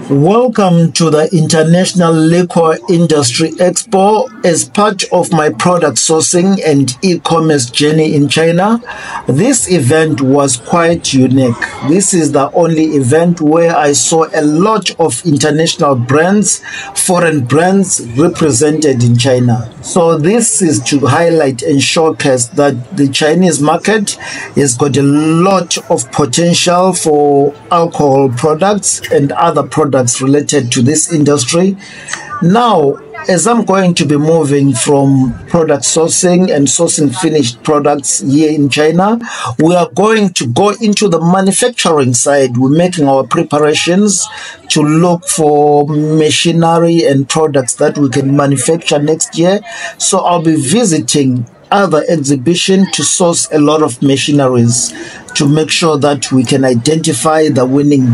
Welcome to the International Liquor Industry Expo. As part of my product sourcing and e-commerce journey in China, this event was quite unique. This is the only event where I saw a lot of international brands, foreign brands represented in China. So this is to highlight and showcase that the Chinese market has got a lot of potential for alcohol products and other products related to this industry. Now, as I'm going to be moving from product sourcing and sourcing finished products here in China, we are going to go into the manufacturing side. We're making our preparations to look for machinery and products that we can manufacture next year. So I'll be visiting other exhibition to source a lot of machineries to make sure that we can identify the winning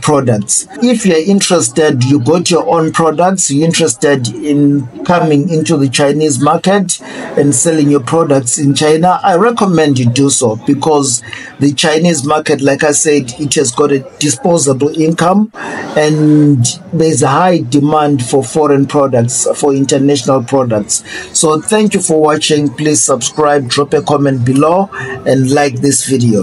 products. If you're interested, you got your own products, you're interested in coming into the Chinese market and selling your products in China, I recommend you do so, because the Chinese market, like I said, it has got a disposable income and there's a high demand for foreign products, for international products. So thank you for watching. Please subscribe, drop a comment below and like this video.